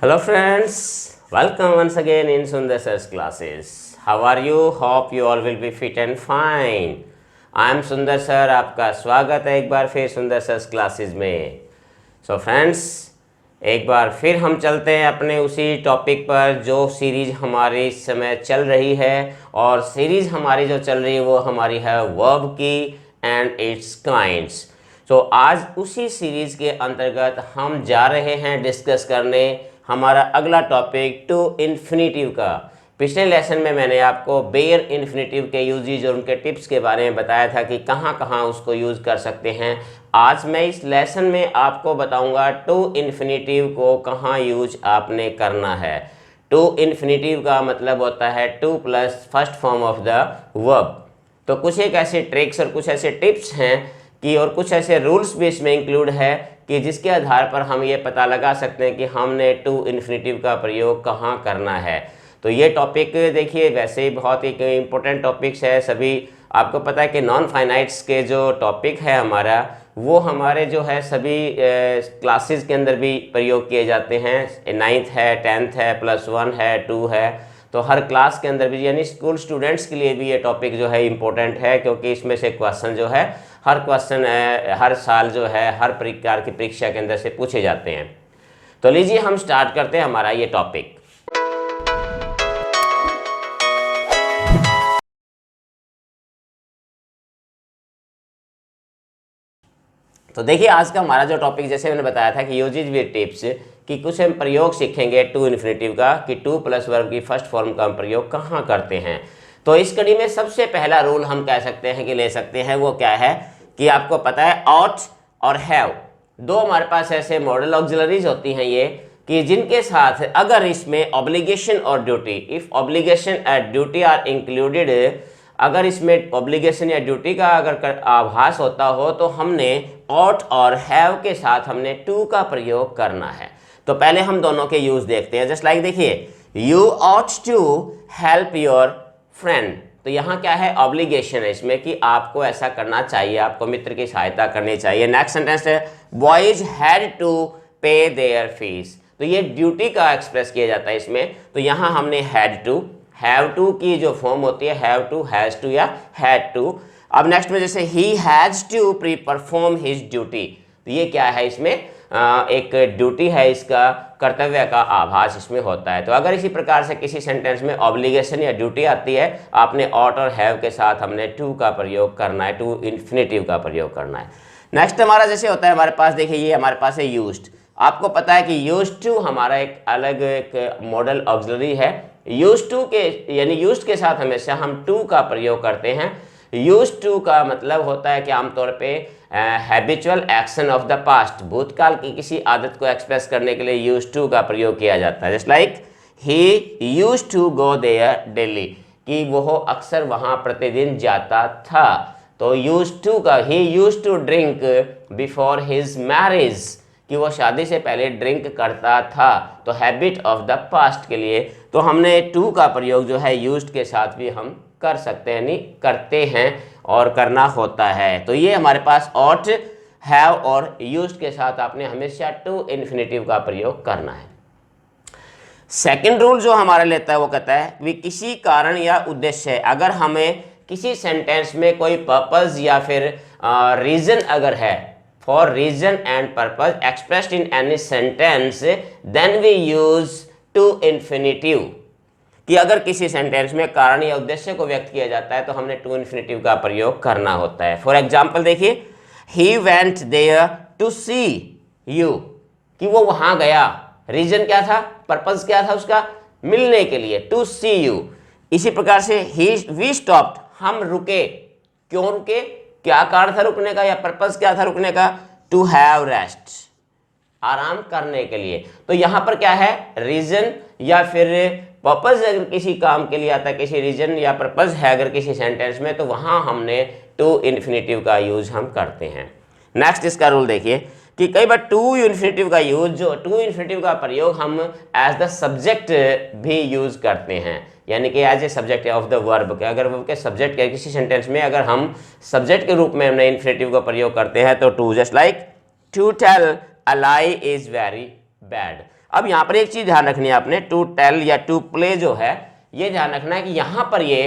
Hello friends, welcome once again in Sundar Sir's classes. How are you? Hope you all will be fit and fine. I am Sundar Sir, आपका स्वागत है एक बार फिर सुंदर Sir's classes में. So friends, एक बार फिर हम चलते हैं अपने उसी टॉपिक पर जो सीरीज हमारी इस समय चल रही है, और सीरीज हमारी जो चल रही है वो हमारी है वर्ब की एंड इट्स काइंड्स. तो आज उसी सीरीज के अंतर्गत हम जा रहे हैं डिस्कस करने हमारा अगला टॉपिक टू इन्फिनेटिव का. पिछले लेसन में मैंने आपको बेयर इन्फिनेटिव के यूजेज और उनके टिप्स के बारे में बताया था कि कहाँ कहाँ उसको यूज़ कर सकते हैं. आज मैं इस लेसन में आपको बताऊंगा टू इन्फिनेटिव को कहाँ यूज आपने करना है. टू इन्फिनेटिव का मतलब होता है two plus first form of the verb. तो कुछ एक ऐसे ट्रिक्स और कुछ ऐसे टिप्स हैं कि और कुछ ऐसे रूल्स भी इसमें इंक्लूड है कि जिसके आधार पर हम ये पता लगा सकते हैं कि हमने टू इन्फिनेटिव का प्रयोग कहाँ करना है. तो ये टॉपिक देखिए वैसे ही बहुत एक इम्पोर्टेंट टॉपिक्स है. सभी आपको पता है कि नॉन फाइनाइट्स के जो टॉपिक है हमारा, वो हमारे जो है सभी क्लासेस के अंदर भी प्रयोग किए जाते हैं. 9th है, 10th है, +1 है, 2 है. तो हर क्लास के अंदर भी, यानी स्कूल स्टूडेंट्स के लिए भी ये टॉपिक जो है इम्पोर्टेंट है, क्योंकि इसमें से क्वेश्चन जो है हर क्वेश्चन हर साल जो है हर प्रकार की परीक्षा के अंदर से पूछे जाते हैं. तो लीजिए हम स्टार्ट करते हैं हमारा ये टॉपिक. तो देखिए आज का हमारा जो टॉपिक, जैसे मैंने बताया था कि यूजेज विद टिप्स, कि कुछ हम प्रयोग सीखेंगे टू इन्फिनेटिव का, कि टू प्लस वर्ब की फर्स्ट फॉर्म का हम प्रयोग कहाँ करते हैं. तो इस कड़ी में सबसे पहला रूल हम कह सकते हैं कि ले सकते हैं, वो क्या है कि आपको पता है ऑट और हैव दो हमारे पास ऐसे मॉडल ऑक्सिलरीज होती हैं ये, कि जिनके साथ अगर इसमें ऑब्लिगेशन और duty, if obligation and duty are included, अगर इसमें ऑब्लिगेशन या ड्यूटी का अगर आभास होता हो तो हमने ऑट और हैव के साथ हमने टू का प्रयोग करना है. तो पहले हम दोनों के यूज देखते हैं. जस्ट लाइक देखिए, you ought to help your friend. तो यहाँ क्या है, ऑब्लिगेशन है इसमें कि आपको ऐसा करना चाहिए, आपको मित्र की सहायता करनी चाहिए. नेक्स्ट सेंटेंस है बॉयज हैड टू पे देयर फीस. तो ये ड्यूटी का एक्सप्रेस किया जाता है इसमें. तो यहाँ हमने हैड टू, हैव टू की जो फॉर्म होती है हैव टू, हैज टू या हैड टू. अब नेक्स्ट में जैसे ही has to perform his duty. तो ये क्या है, इसमें एक ड्यूटी है, इसका कर्तव्य का आभास इसमें होता है. तो अगर इसी प्रकार से किसी सेंटेंस में ऑब्लिगेशन या ड्यूटी आती है, आपने ऑट और हैव के साथ हमने टू का प्रयोग करना है, टू इन्फिनेटिव का प्रयोग करना है. नेक्स्ट हमारा जैसे होता है हमारे पास, देखिए ये हमारे पास है यूज्ड. आपको पता है कि यूज्ड टू हमारा एक अलग एक मॉडल ऑक्सिलरी है. यूज्ड टू के यानी यूज्ड के साथ हमेशा हम टू का प्रयोग करते हैं. यूज्ड टू का मतलब होता है कि आमतौर पे habitual action of the past, भूतकाल की किसी आदत को एक्सप्रेस करने के लिए यूज्ड टू का प्रयोग किया जाता है. Just like he used to go there daily, कि वो अक्सर वहाँ प्रतिदिन जाता था. तो यूज्ड टू का, he used to drink before his marriage, कि वो शादी से पहले ड्रिंक करता था. तो हैबिट ऑफ द पास्ट के लिए तो हमने टू का प्रयोग जो है यूज्ड के साथ भी हम कर सकते हैं, नहीं करते हैं और करना होता है. तो ये हमारे पास ऑट, हैव और यूज्ड के साथ आपने हमेशा टू इन्फिनेटिव का प्रयोग करना है. सेकंड रूल जो हमारा लेता है वो कहता है कि किसी कारण या उद्देश्य, अगर हमें किसी सेंटेंस में कोई पर्पस या फिर रीजन अगर है, for reason and purpose expressed in any sentence, then we use to infinitive. कि अगर किसी सेंटेंस में कारण या उद्देश्य को व्यक्त किया जाता है तो हमने टू इन्फिनेटिव का प्रयोग करना होता है. फॉर एग्जाम्पल देखिए, he went there to see you, कि वो वहां गया. रीजन क्या था, पर्पस क्या था उसका, मिलने के लिए, टू सी यू. इसी प्रकार से वी स्टॉप्ड, हम रुके. क्यों रुके, क्या कारण था रुकने का या पर्पस क्या था रुकने का, टू हैव रेस्ट, आराम करने के लिए. तो यहां पर क्या है, रीजन या फिर पर्पस अगर किसी काम के लिए आता है, किसी रीजन या पर्पस है अगर किसी सेंटेंस में, तो वहां हमने टू इन्फिनेटिव का यूज हम करते हैं. नेक्स्ट इसका रूल देखिए कि कई बार टू इन्फिनेटिव का यूज, जो टू इन्फिनेटिव का प्रयोग हम एज द सब्जेक्ट भी यूज करते हैं, यानी कि as a subject of the verb के, अगर वर्ब के सब्जेक्ट के किसी सेंटेंस में अगर हम सब्जेक्ट के रूप में हमने इन्फिनेटिव का प्रयोग करते हैं तो to. Just like to tell a lie is very bad. अब यहाँ पर एक चीज ध्यान रखनी है आपने, टू टेल या टू प्ले जो है, ये ध्यान रखना है कि यहाँ पर ये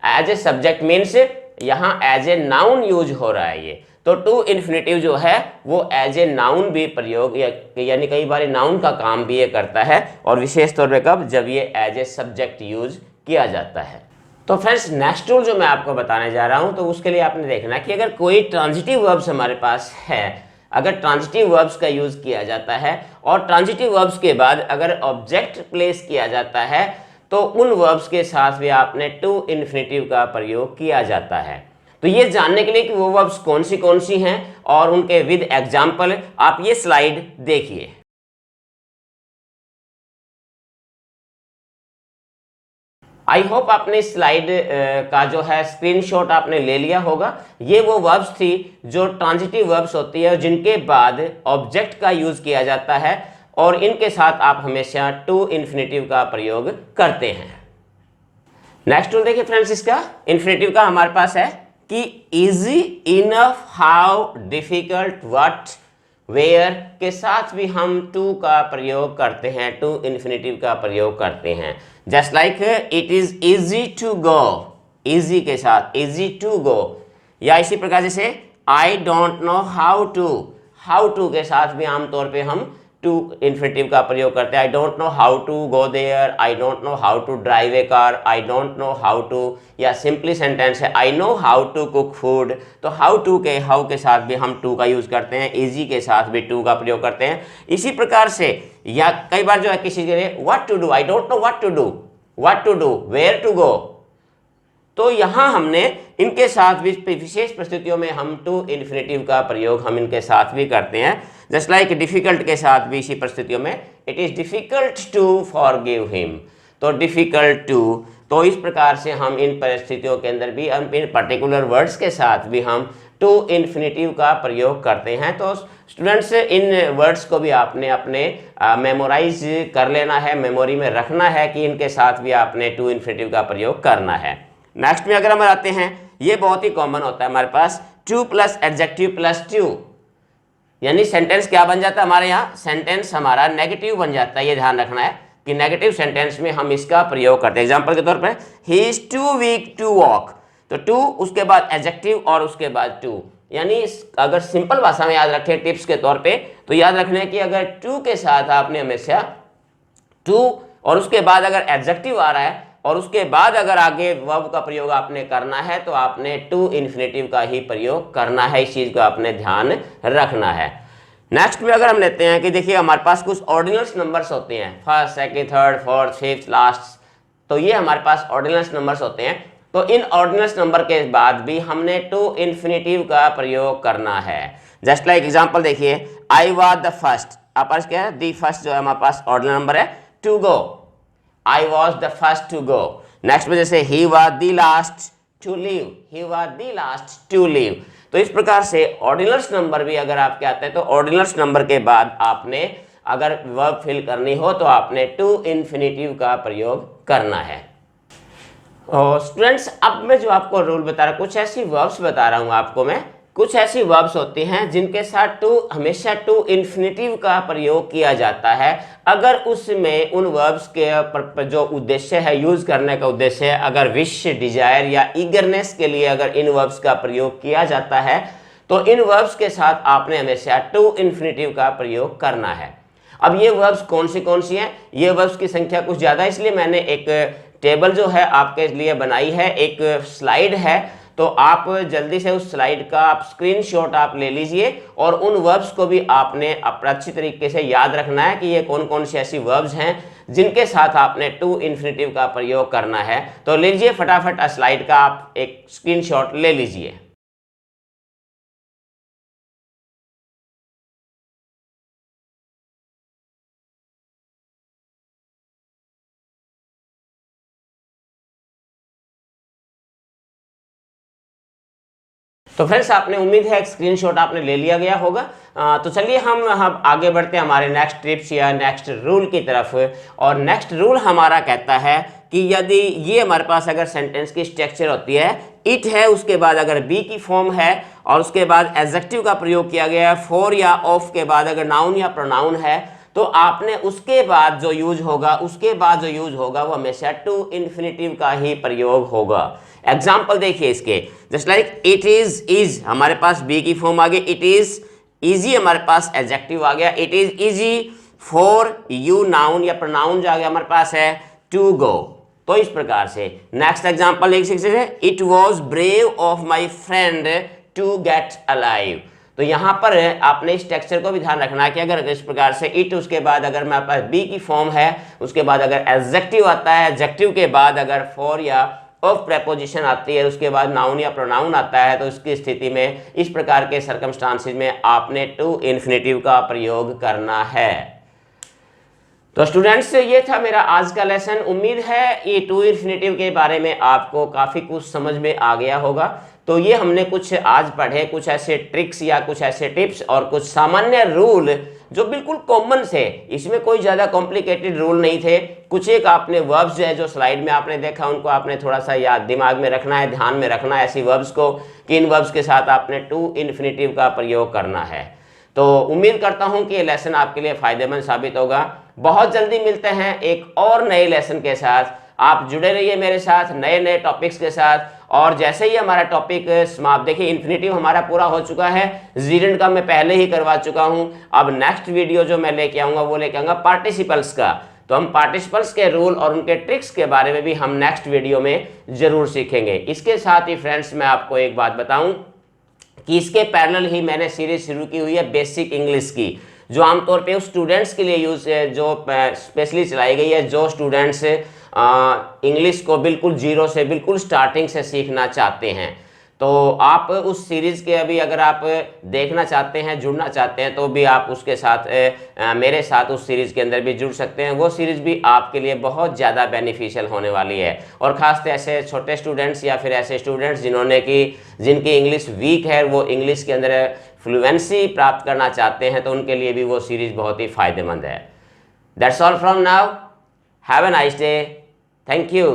एज ए सब्जेक्ट मीन्स यहाँ एज ए नाउन यूज हो रहा है ये। तो टू इन्फिनेटिव जो है वो एज ए नाउन भी प्रयोग यानी कई बार नाउन का काम भी ये करता है, और विशेष तौर पे कब, जब ये एज ए सब्जेक्ट यूज किया जाता है। तो फ्रेंड्स नेक्स्ट रूल जो मैं आपको बताने जा रहा हूं, तो उसके लिए आपने देखना कि अगर कोई ट्रांजिटिव वर्ब्स हमारे पास है, अगर ट्रांजिटिव वर्ब्स का यूज किया जाता है और ट्रांजिटिव वर्ब्स के बाद अगर ऑब्जेक्ट प्लेस किया जाता है, तो उन वर्ब्स के साथ भी आपने टू इन्फिनेटिव का प्रयोग किया जाता है। तो ये जानने के लिए कि वो वर्ब्स कौन सी हैं और उनके विद एग्जाम्पल, आप ये स्लाइड देखिए। आई होप आपने इस स्लाइड का जो है स्क्रीनशॉट आपने ले लिया होगा। ये वो वर्ब्स थी जो ट्रांजिटिव वर्ब्स होती है जिनके बाद ऑब्जेक्ट का यूज किया जाता है, और इनके साथ आप हमेशा टू इन्फिनेटिव का प्रयोग करते हैं। नेक्स्ट रूल देखिए फ्रेंड्स, इसका इन्फिनेटिव का हमारे पास है कि easy, enough, how, difficult, what, where के साथ भी हम टू का प्रयोग करते हैं, टू इन्फिनेटिव का प्रयोग करते हैं। Just like it is easy to go, easy के साथ इजी टू गो, या इसी प्रकार जैसे I don't know how to के साथ भी आमतौर पे हम टू इन्फिनेटिव का प्रयोग करते हैं। I don't know how to go there, I don't know how to drive a car, I don't know how to, या सिंपली सेंटेंस है I know how to cook food. तो हाउ के साथ भी हम टू का यूज करते हैं, इजी के साथ भी टू का प्रयोग करते हैं। इसी प्रकार से या कई बार जो है किसी के लिए what to do, I don't know what to do, where to go, तो यहां हमने इनके साथ भी विशेष परिस्थितियों में हम टू इन्फिनेटिव का प्रयोग हम इनके साथ भी करते हैं। जस्ट लाइक डिफिकल्ट के साथ भी इसी परिस्थितियों में it is difficult to forgive him, तो डिफिकल्ट टू। तो इस प्रकार से हम इन परिस्थितियों के अंदर भी हम इन पर्टिकुलर वर्ड्स के साथ भी हम टू इन्फिनेटिव का प्रयोग करते हैं। तो स्टूडेंट्स इन वर्ड्स को भी आपने अपने मेमोराइज कर लेना है, मेमोरी में रखना है कि इनके साथ भी आपने टू इन्फिनेटिव का प्रयोग करना है। नेक्स्ट में अगर हम आते हैं, ये बहुत ही कॉमन होता है हमारे पास, too plus adjective plus to, यानी सेंटेंस क्या बन जाता है हमारे यहाँ, सेंटेंस हमारा नेगेटिव बन जाता है। ये ध्यान रखना है कि नेगेटिव सेंटेंस में हम इसका प्रयोग करते हैं। एग्जांपल के तौर पे he is too weak to walk, तो टू उसके बाद एडजेक्टिव और उसके बाद टू, यानी अगर सिंपल भाषा में याद रखें टिप्स के तौर पे, तो याद रखना है कि अगर टू के साथ आपने हमेशा टू और उसके बाद अगर एडजेक्टिव आ रहा है और उसके बाद अगर आगे वर्ब का प्रयोग आपने करना है, तो आपने टू इन्फिनेटिव का ही प्रयोग करना है। इस चीज को आपने ध्यान रखना है। नेक्स्ट में अगर हम लेते हैं कि देखिए हमारे पास कुछ ऑर्डिनल्स नंबर्स होते हैं, first, second, third, fourth, fifth, last, तो ये हमारे पास ऑर्डिनल्स नंबर्स होते हैं। तो इन ऑर्डिनल्स नंबर के बाद भी हमने टू इन्फिनेटिव का प्रयोग करना है। जस्ट लाइक एग्जाम्पल देखिए, आई वॉज द फर्स्ट, आप क्या है, दी फर्स्ट जो है हमारे पास ऑर्डिनल नंबर है, to go, I was the first to go। Next में जैसे he was the last to leave, he was the last to leave। तो इस प्रकार से ऑर्डिनल्स नंबर भी अगर आपके आते हैं, तो ऑर्डिनल्स नंबर के बाद आपने अगर वर्ब फिल करनी हो तो आपने टू इन्फिनेटिव का प्रयोग करना है। और स्टूडेंट्स अब मैं जो आपको रूल बता रहा हूँ, कुछ ऐसी वर्ब्स बता रहा हूँ आपको मैं, कुछ ऐसी वर्ब्स होती हैं जिनके साथ टू हमेशा टू इन्फिनेटिव का प्रयोग किया जाता है। अगर उसमें उन वर्ब्स के जो उद्देश्य है, यूज करने का उद्देश्य है, अगर विश, डिजायर या ईगरनेस के लिए अगर इन वर्ब्स का प्रयोग किया जाता है, तो इन वर्ब्स के साथ आपने हमेशा टू इन्फिनेटिव का प्रयोग करना है। अब ये वर्ब्स कौन सी हैं, ये वर्ब्स की संख्या कुछ ज़्यादा, इसलिए मैंने एक टेबल जो है आपके लिए बनाई है, एक स्लाइड है, तो आप जल्दी से उस स्लाइड का आप स्क्रीनशॉट आप ले लीजिए, और उन वर्ब्स को भी आपने अच्छी तरीके से याद रखना है कि ये कौन सी ऐसी वर्ब्स हैं जिनके साथ आपने टू इन्फिनेटिव का प्रयोग करना है। तो लीजिए फटाफट स्लाइड का आप एक स्क्रीनशॉट ले लीजिए। तो फ्रेंड्स आपने उम्मीद है एक स्क्रीनशॉट आपने ले लिया गया होगा। तो चलिए हम आगे बढ़ते हैं हमारे नेक्स्ट टिप्स या नेक्स्ट रूल की तरफ। और नेक्स्ट रूल हमारा कहता है कि यदि ये हमारे पास अगर सेंटेंस की स्ट्रक्चर होती है, इट है, उसके बाद अगर बी की फॉर्म है और उसके बाद एडजेक्टिव का प्रयोग किया गया है, फॉर या ऑफ के बाद अगर नाउन या प्रोनाउन है, तो आपने उसके बाद जो यूज होगा वो हमेशा टू इन्फिनेटिव का ही प्रयोग होगा। एग्जाम्पल देखिए इसके, जस्ट लाइक इट इज हमारे पास बी की फॉर्म आ गई, इट इज इजी हमारे पास एडजेक्टिव आ गया, it is easy for you noun या प्रोनाउन जो आ गया हमारे पास है टू गो। तो इस प्रकार से नेक्स्ट एग्जांपल एक से it was brave of my friend to get alive. तो यहां पर आपने इस टेक्सचर को भी ध्यान रखना है कि अगर इस प्रकार से इट उसके बाद अगर मेरे पास बी की फॉर्म है, उसके बाद अगर एडजेक्टिव आता है, एडजेक्टिव के बाद अगर फॉर या ऑफ प्रेपोजिशन आती है, उसके बाद नाउन या प्रोनाउन आता है, तो इसकी स्थिति में इस प्रकार के सर्कमस्टांसेस में आपने टू इन्फिनेटिव का प्रयोग करना है। तो स्टूडेंट्स ये था मेरा आज का लेसन। उम्मीद है ये टू इन्फिनेटिव के बारे में आपको काफ़ी कुछ समझ में आ गया होगा। तो ये हमने कुछ आज पढ़े, कुछ ऐसे ट्रिक्स या कुछ ऐसे टिप्स और कुछ सामान्य रूल जो बिल्कुल कॉमन थे, इसमें कोई ज़्यादा कॉम्प्लिकेटेड रूल नहीं थे। कुछ एक आपने वर्ब्स जो है जो स्लाइड में आपने देखा उनको आपने थोड़ा सा याद दिमाग में रखना है, ध्यान में रखना है ऐसी वर्ब्स को कि इन वर्ब्स के साथ आपने टू इन्फिनेटिव का प्रयोग करना है। तो उम्मीद करता हूं कि ये लेसन आपके लिए फ़ायदेमंद साबित होगा। बहुत जल्दी मिलते हैं एक और नए लेसन के साथ। आप जुड़े रहिए मेरे साथ नए नए टॉपिक्स के साथ। और जैसे ही हमारा टॉपिक समाप्त, देखिए इन्फिनेटिव हमारा पूरा हो चुका है, जीरेंड का मैं पहले ही करवा चुका हूं। अब नेक्स्ट वीडियो जो मैं लेके आऊँगा वो लेके आऊँगा पार्टिसिपल्स का। तो हम पार्टिसिपल्स के रूल और उनके ट्रिक्स के बारे में भी हम नेक्स्ट वीडियो में ज़रूर सीखेंगे। इसके साथ ही फ्रेंड्स मैं आपको एक बात बताऊँ कि इसके पैरेलल ही मैंने सीरीज शुरू की हुई है बेसिक इंग्लिश की, जो आमतौर पे उस स्टूडेंट्स के लिए यूज है जो स्पेशली चलाई गई है जो स्टूडेंट्स इंग्लिश को बिल्कुल जीरो से बिल्कुल स्टार्टिंग से सीखना चाहते हैं। तो आप उस सीरीज़ के अभी अगर आप देखना चाहते हैं, जुड़ना चाहते हैं, तो भी आप उसके साथ मेरे साथ उस सीरीज़ के अंदर भी जुड़ सकते हैं। वो सीरीज़ भी आपके लिए बहुत ज़्यादा बेनिफिशियल होने वाली है। और ख़ासतौर ऐसे छोटे स्टूडेंट्स या फिर ऐसे स्टूडेंट्स जिनकी इंग्लिश वीक है, वो इंग्लिश के अंदर फ्लुएंसी प्राप्त करना चाहते हैं, तो उनके लिए भी वो सीरीज़ बहुत ही फ़ायदेमंद है। That's all from now. Have a nice day. Thank you.